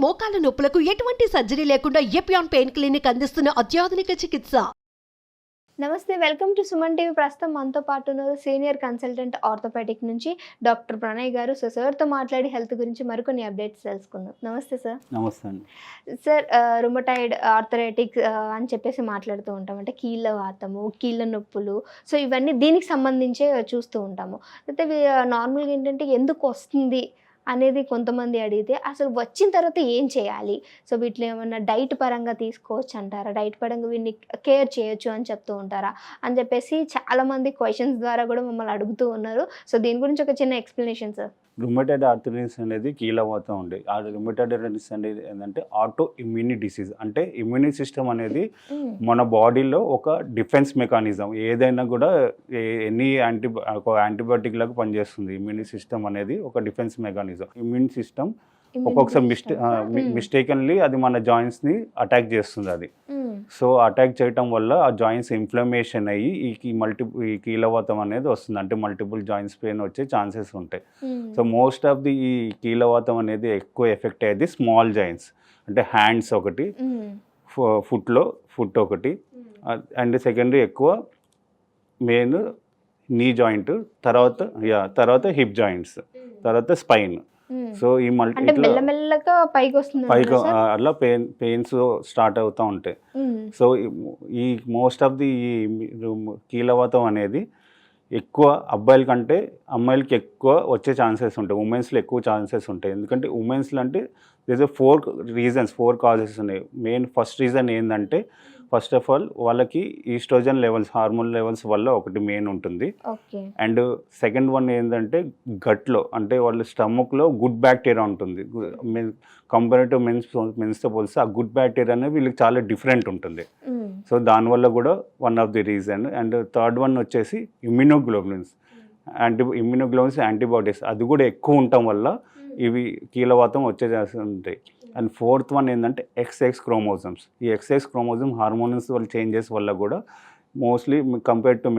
మోకాల నొప్పులకు ఎటువంటి సర్జరీ లేకుండా ఎపియాన్ పెయిన్ క్లినిక్ అందిస్తున్న అత్యాధునిక చికిత్స. నమస్తే, వెల్కమ్ టు సుమన్ టీవీ. ప్రస్తుతం మనతో పాటు ఉన్నారు సీనియర్ కన్సల్టెంట్ ఆర్థోపెడిక్ నుంచి డాక్టర్ ప్రణయ్ గారు. సో సార్తో మాట్లాడి హెల్త్ గురించి మరికొన్ని అప్డేట్స్ తెలుసుకుందాం. నమస్తే సార్. నమస్తే అండి సార్, రుమటాయిడ్ ఆర్థరైటిక్స్ అని చెప్పేసి మాట్లాడుతూ ఉంటాం. అంటే కీళ్ళ వాతము, కీళ్ళ నొప్పులు, సో ఇవన్నీ దీనికి సంబంధించే చూస్తూ ఉంటాము. అయితే నార్మల్గా ఏంటంటే ఎందుకు వస్తుంది అనేది కొంతమంది అడిగితే అసలు వచ్చిన తర్వాత ఏం చేయాలి, సో వీటిలో ఏమన్నా డైట్ పరంగా తీసుకోవచ్చు అంటారా, డైట్ పరంగా వీటిని కేర్ చేయొచ్చు అని చెప్తూ ఉంటారా అని చెప్పేసి చాలామంది క్వశ్చన్స్ ద్వారా కూడా మమ్మల్ని అడుగుతూ ఉన్నారు. సో దీని గురించి ఒక చిన్న ఎక్స్ప్లెనేషన్ సార్. రుమటాయిడ్ ఆర్థరైటిస్ అనేది కీలవాతం ఉంది. ఆ రుమటాయిడ్ ఆర్థరైటిస్ అనేది ఏంటంటే ఆటో ఇమ్యూని డిసీజ్. అంటే ఇమ్యూని సిస్టమ్ అనేది మన బాడీలో ఒక డిఫెన్స్ మెకానిజం. ఏదైనా కూడా ఎనీ యాంటీబయాటిక్ లాగా పనిచేస్తుంది. ఇమ్యూని సిస్టమ్ అనేది ఒక డిఫెన్స్ మెకానిజం. ఇమ్యూన్ సిస్టమ్ ఒక్కొక్కసారి మిస్టేకన్లీ అది మన జాయింట్స్ని అటాక్ చేస్తుంది. అది సో అటాక్ చేయటం వల్ల ఆ జాయింట్స్ ఇన్ఫ్లమేషన్ అయ్యి ఈ కీలవాతం అనేది వస్తుంది. అంటే మల్టిపుల్ జాయింట్స్ పెయిన్ వచ్చే ఛాన్సెస్ ఉంటాయి. సో మోస్ట్ ఆఫ్ ది ఈ కీలవాతం అనేది ఎక్కువ ఎఫెక్ట్ అయ్యేది స్మాల్ జాయింట్స్. అంటే హ్యాండ్స్ ఒకటి, ఫుట్ ఒకటి, అండ్ సెకండరీ ఎక్కువ మెయిన్ నీ జాయింట్, తర్వాత హిప్ జాయింట్స్, తర్వాత స్పైన్. సో ఈ పైకి అట్లా పెయిన్స్ స్టార్ట్ అవుతూ ఉంటాయి. సో ఈ మోస్ట్ ఆఫ్ ది కీలవాతం అనేది ఎక్కువ అబ్బాయిల కంటే అమ్మాయిలకి ఎక్కువ వచ్చే ఛాన్సెస్ ఉంటాయి. ఉమెన్స్లో ఎక్కువ ఛాన్సెస్ ఉంటాయి. ఎందుకంటే ఉమెన్స్లో అంటే దిస్ 4 కాజెస్ ఉన్నాయి. మెయిన్ ఫస్ట్ రీజన్ ఏంటంటే ఫస్ట్ ఆఫ్ ఆల్ వాళ్ళకి ఈస్ట్రోజన్ లెవెల్స్, హార్మోన్ లెవెల్స్ వల్ల ఒకటి మెయిన్ ఉంటుంది. అండ్ సెకండ్ వన్ ఏంటంటే గట్లో, అంటే వాళ్ళ స్టమక్లో గుడ్ బ్యాక్టీరియా ఉంటుంది. కంపేర్ టు మెన్స్తో పోలిస్తే ఆ గుడ్ బ్యాక్టీరియా అనేది వీళ్ళకి చాలా డిఫరెంట్ ఉంటుంది. సో దానివల్ల కూడా one of the reason. And third one వచ్చేసి ఇమ్యూనోగ్లోబులిన్స్, యాంటీబాడీస్ అది కూడా ఎక్కువ ఉండటం వల్ల ఇవి కీలవాతం వచ్చే ఛాన్సెస్ ఉంటాయి. అండ్ ఫోర్త్ వన్ ఏంటంటే XX క్రోమోజోమ్స్. ఈ XX క్రోమోజోమ్ హార్మోన్స్ వల్ల చేంజెస్ వల్ల కూడా మోస్ట్లీ కంపేర్ టు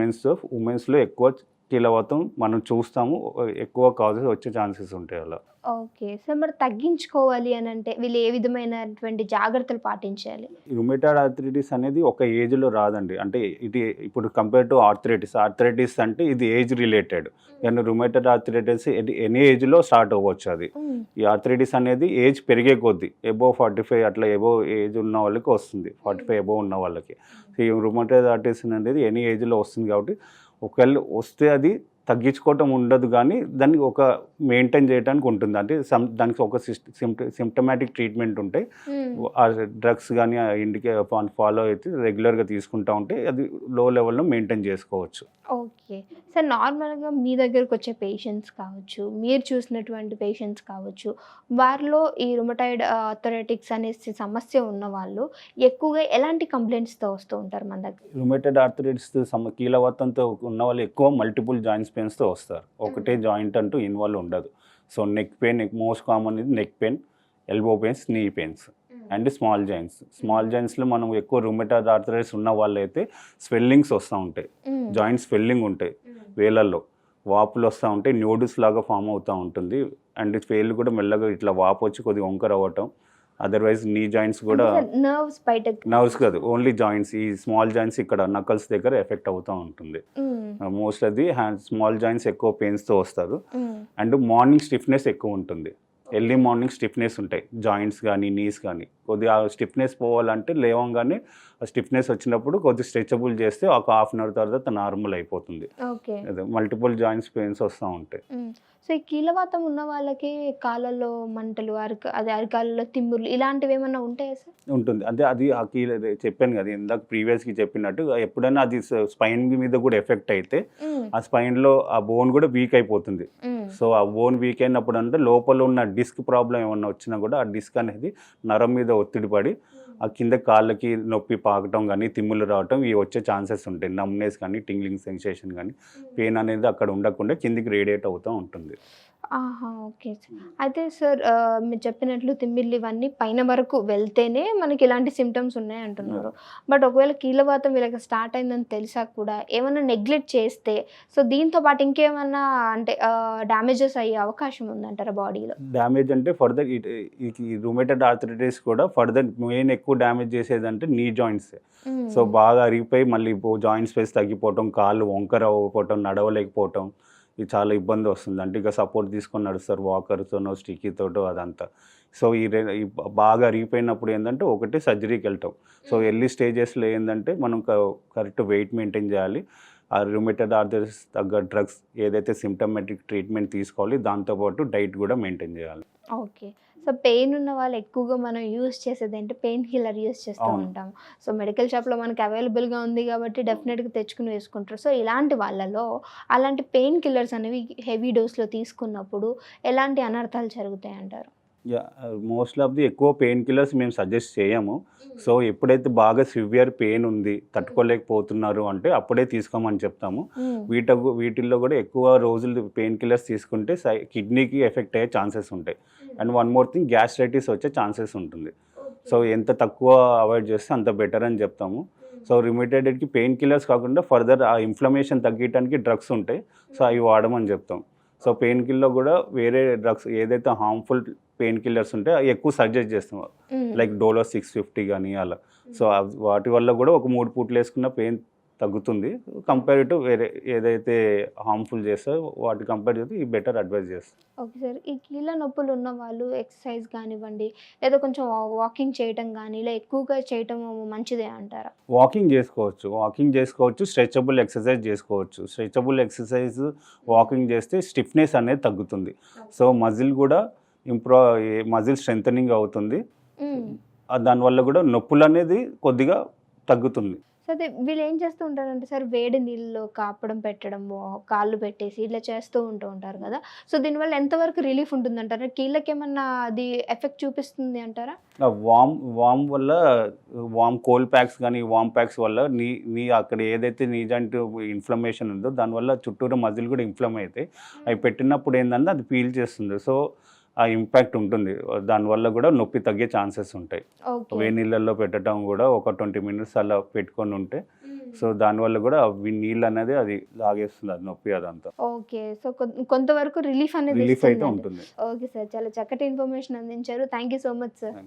ఉమెన్స్లో ఎక్కువ కీలవాతం మనం చూస్తాము. ఎక్కువ కాజెస్ వచ్చే ఛాన్సెస్ ఉంటాయి అలా. ఓకే సార్, మరి తగ్గించుకోవాలి అని అంటే వీళ్ళు ఏ విధమైనటువంటి జాగ్రత్తలు పాటించాలి? రుమటాయిడ్ ఆర్థరైటిస్ అనేది ఒక ఏజ్లో రాదండి. అంటే ఇది ఇప్పుడు కంపేర్ టు ఆర్థరైటిస్ అంటే ఇది ఏజ్ రిలేటెడ్. కానీ రుమటాయిడ్ ఆర్థరైటిస్ ఎనీ ఏజ్లో స్టార్ట్ అవ్వచ్చు. అది ఈ ఆర్థరైటిస్ అనేది ఏజ్ పెరిగే కొద్దీ అబోవ్ 45 అట్లా అబోవ్ ఏజ్ ఉన్న వాళ్ళకి వస్తుంది. 45 అబోవ్ ఉన్న వాళ్ళకి ఈ రుమటాయిడ్ ఆర్థరైటిస్ అనేది ఎనీ ఏజ్లో వస్తుంది. కాబట్టి ఒకవేళ వస్తే అది తగ్గించుకోవటం ఉండదు, కానీ దాన్ని ఒక మెయింటైన్ చేయడానికి ఉంటుంది. అంటే దానికి ఒక సిమ్టమాటిక్ ట్రీట్మెంట్ ఉంటాయి. ఆ డ్రగ్స్ కానీ ఇండికే ఫాలో అయితే రెగ్యులర్గా తీసుకుంటూ ఉంటే అది లో లెవెల్లో మెయింటైన్ చేసుకోవచ్చు. ఓకే సార్, నార్మల్గా మీ దగ్గరకు వచ్చే పేషెంట్స్ కావచ్చు, మీరు చూసినటువంటి పేషెంట్స్ కావచ్చు, వారిలో ఈ రుమటాయిడ్ ఆర్థరైటిక్స్ అనే సమస్య ఉన్న వాళ్ళు ఎక్కువగా ఎలాంటి కంప్లైంట్స్తో వస్తూ ఉంటారు మన దగ్గర? రుమటాయిడ్ ఆర్థరైటిస్ కీలవాతంతో ఉన్న వాళ్ళు ఎక్కువ మల్టిపుల్ జాయింట్స్ పెయిన్స్తో వస్తారు. ఒకటే జాయింట్ అంటూ ఇన్వాల్వ్ ఉండదు. So neck pain most common ఇది neck pain, elbow pains, knee pains and small జాయింట్స్లో మనం ఎక్కువ రుమటాయిడ్ ఆర్థరైటిస్ ఉన్న వాళ్ళు అయితే స్వెల్లింగ్స్ వస్తూ ఉంటాయి. జాయింట్ స్వెల్లింగ్ ఉంటాయి, వేలల్లో వాపులు వస్తూ ఉంటాయి, న్యూడిల్స్ లాగా ఫామ్ అవుతూ ఉంటుంది. అండ్ వేళ్ళు కూడా మెల్లగా ఇట్లా వాపు వచ్చి కొద్దిగా వంకర అవ్వటం. అదర్వైజ్ నీ జాయింట్స్ కూడా నర్వ్స్ కాదు, ఓన్లీ జాయింట్స్, ఈ స్మాల్ జాయింట్స్ ఇక్కడ నకల్స్ దగ్గర ఎఫెక్ట్ అవుతూ ఉంటుంది. మోస్ట్ అది స్మాల్ జాయింట్స్ ఎక్కువ పెయిన్స్తో వస్తారు. అండ్ మార్నింగ్ స్టిఫ్నెస్ ఎక్కువ ఉంటుంది. ఎర్లీ మార్నింగ్ స్టిఫ్నెస్ ఉంటాయి జాయింట్స్ కానీ నీస్ కానీ. కొద్దిగా ఆ స్టిఫ్నెస్ పోవాలంటే లేవంగానే ఆ స్టిఫ్నెస్ వచ్చినప్పుడు కొద్దిగా స్ట్రెచబుల్ చేస్తే ఒక హాఫ్ అన్ అవర్ తర్వాత నార్మల్ అయిపోతుంది. అదే మల్టిపుల్ జాయింట్స్ పెయిన్స్ వస్తూ ఉంటాయి. సో ఈ కీలవాతం ఉన్న వాళ్ళకి కాళ్ళల్లో మంటలు, అరికాళ్ళలో తిమ్ముర్లు ఇలాంటివి ఏమన్నా ఉంటాయా సార్? ఉంటుంది. అంటే అది ఆ చెప్పాను కదా ఇందాక ప్రీవియస్గా చెప్పినట్టు, ఎప్పుడైనా అది స్పైన్ మీద కూడా ఎఫెక్ట్ అయితే ఆ స్పైన్లో ఆ బోన్ కూడా వీక్ అయిపోతుంది. సో ఆ బోన్ వీక్ అయినప్పుడు అంటే లోపల ఉన్న డిస్క్ ప్రాబ్లం ఏమన్నా వచ్చినా కూడా ఆ డిస్క్ అనేది నరం మీద ఒత్తిడి పడి ఆ కింద కాళ్ళకి నొప్పి పాకటం కానీ, తిమ్ములు రావటం ఇవి వచ్చే ఛాన్సెస్ ఉంటాయి. నమ్నెస్ కానీ, టింగ్లింగ్ సెన్సేషన్ కానీ, పెయిన్ అనేది అక్కడ ఉండకుండా కిందికి రేడియేట్ అవుతూ ఉంటుంది. ఆహా! ఓకే. అయితే సార్ మీరు చెప్పినట్లు తిమ్మిర్లు ఇవన్నీ పైన వరకు వెళ్తేనే మనకి ఇలాంటి సింప్టమ్స్ ఉన్నాయంటున్నారు. బట్ ఒకవేళ కీళ్ళవాతం వీళ్ళకి స్టార్ట్ అయిందని తెలిసాక కూడా ఏమన్నా నెగ్లెక్ట్ చేస్తే సో దీంతో పాటు ఇంకేమన్నా అంటే డ్యామేజెస్ అయ్యే అవకాశం ఉందంటారా బాడీలో? డ్యామేజ్ అంటే ఫర్దర్ ఈ రూమేటెడ్ ఆర్థరైటిస్ కూడా ఫర్దర్ మెయిన్ ఎక్కువ డ్యామేజ్ చేసేదంటే నీ జాయింట్స్. సో బాగా అరిగిపోయి మళ్ళీ జాయింట్ స్పేస్ తగ్గిపోవటం, కాళ్ళు వంకర అవ్వకపోవటం, నడవలేకపోవటం, ఇది చాలా ఇబ్బంది వస్తుంది. అంటే ఇక సపోర్ట్ తీసుకొని నడుస్తారు వాకర్తోనో స్టిక్కీతోటో అదంతా. సో ఈ బాగా అరిగిపోయినప్పుడు ఏంటంటే ఒకటి సర్జరీకి వెళ్తాం. సో ఎర్లీ స్టేజెస్లో ఏంటంటే మనం కరెక్ట్ వెయిట్ మెయింటైన్ చేయాలి. ఆ రూమేటెడ్ ఆర్థరైటిస్ తగ్గ డ్రగ్స్ ఏదైతే సిమ్టమాటిక్ ట్రీట్మెంట్ తీసుకోవాలి, దాంతోపాటు డైట్ కూడా మెయింటైన్ చేయాలి. ఓకే. సో పెయిన్ ఉన్న వాళ్ళు ఎక్కువగా మనం యూజ్ చేసేది అంటే పెయిన్ కిల్లర్ యూజ్ చేస్తూ అవును. ఉంటాం. సో మెడికల్ షాప్‌లో మనకి అవైలబుల్‌గా ఉంది కాబట్టి డెఫినెట్‌గా తెచ్చుకొని వేసుకుంటారు. సో ఇలాంటి వాళ్ళలో అలాంటి పెయిన్ కిల్లర్స్ అనేవి హెవీ డోస్‌లో తీసుకున్నప్పుడు ఎలాంటి అనర్థాలు జరుగుతాయంటారు? మోస్ట్ ఆఫ్ ది ఎక్కువ పెయిన్ కిల్లర్స్ మేము సజెస్ట్ చేయము. సో ఎప్పుడైతే బాగా సివియర్ పెయిన్ ఉంది, తట్టుకోలేకపోతున్నారు అంటే అప్పుడే తీసుకోమని చెప్తాము. వీటిల్లో కూడా ఎక్కువ రోజులు పెయిన్ కిల్లర్స్ తీసుకుంటే కిడ్నీకి ఎఫెక్ట్ అయ్యే ఛాన్సెస్ ఉంటాయి. And one more thing, gastritis వచ్చే ఛాన్సెస్ ఉంటుంది. సో ఎంత తక్కువ అవాయిడ్ చేస్తే అంత బెటర్ అని చెప్తాము. సో రిమిటెడ్కి పెయిన్ కిల్లర్స్ కాకుండా ఫర్దర్ ఆ ఇన్ఫ్లమేషన్ తగ్గించడానికి డ్రగ్స్ ఉంటాయి. సో అవి వాడమని చెప్తాం. సో పెయిన్ కిల్లర్ కూడా వేరే డ్రగ్స్ ఏదైతే హార్మ్ఫుల్ పెయిన్ కిల్లర్స్ ఉంటాయో అవి ఎక్కువ సజెస్ట్ చేస్తాం. లైక్ డోలో 650 కానీ అలా. సో వాటి వల్ల కూడా ఒక 3 పూటలు వేసుకున్న పెయిన్ తగ్గుతుంది. కంపేర్ టు వేరే ఏదైతే హార్మ్ఫుల్ చేస్తారో వాటి కంపేర్ చేస్తే ఈ బెటర్ అడ్వైజ్ చేస్తాం. Okay sir. ఈ కీళ్ళ నొప్పులు ఉన్న వాళ్ళు ఎక్సర్సైజ్ కానివ్వండి, లేదా కొంచెం వాకింగ్ చేయటం కానీ, ఇలా ఎక్కువగా చేయటం మంచిదే అంటారా? వాకింగ్ చేసుకోవచ్చు, స్ట్రెచబుల్ ఎక్సర్సైజ్ చేసుకోవచ్చు. స్ట్రెచబుల్ ఎక్సర్సైజ్ వాకింగ్ చేస్తే స్టిఫ్నెస్ అనేది తగ్గుతుంది. సో మజిల్ కూడా మజిల్ స్ట్రెంథనింగ్ అవుతుంది. దానివల్ల కూడా నొప్పులు అనేది కొద్దిగా తగ్గుతుంది. సో అదే వీళ్ళు ఏం చేస్తూ ఉంటారంటే సార్ వేడి నీళ్ళలో కాపడం పెట్టడం, కాళ్ళు పెట్టేసి ఇట్లా చేస్తూ ఉంటారు కదా. సో దీనివల్ల ఎంతవరకు రిలీఫ్ ఉంటుందంటారా? కీళ్ళకి ఏమన్నా అది ఎఫెక్ట్ చూపిస్తుంది అంటారా? వామ్ వల్ల కోల్డ్ ప్యాక్స్ కానీ వామ్ ప్యాక్స్ వల్ల నీ అక్కడ ఏదైతే నీ జాయింట్ ఇన్ఫ్లమేషన్ ఉందో దానివల్ల చుట్టూరు మజిల్ కూడా ఇన్ఫ్లమ్ అవుతాయి. అవి పెట్టినప్పుడు ఏంటంటే అది పీల్ చేస్తుంది. సో ఆ ఇంపాక్ట్ ఉంటుంది. దానివల్ల కూడా నొప్పి తగ్గే ఛాన్సెస్ ఉంటాయి. వేడి నీళ్ళల్లో పెట్టడం కూడా ఒక 20 minutes అలా పెట్టుకొని ఉంటే సో దానివల్ల కూడా నీళ్ళు అనేది అది లాగేస్తుంది, అది నొప్పి అదంతా. ఓకే. సో కొంతవరకు రిలీఫ్ అనేది రిలీఫ్ అయితే ఉంటుంది. ఓకే సార్, చాలా చక్కటి ఇన్ఫర్మేషన్ అందించారు. Thank you so much sir.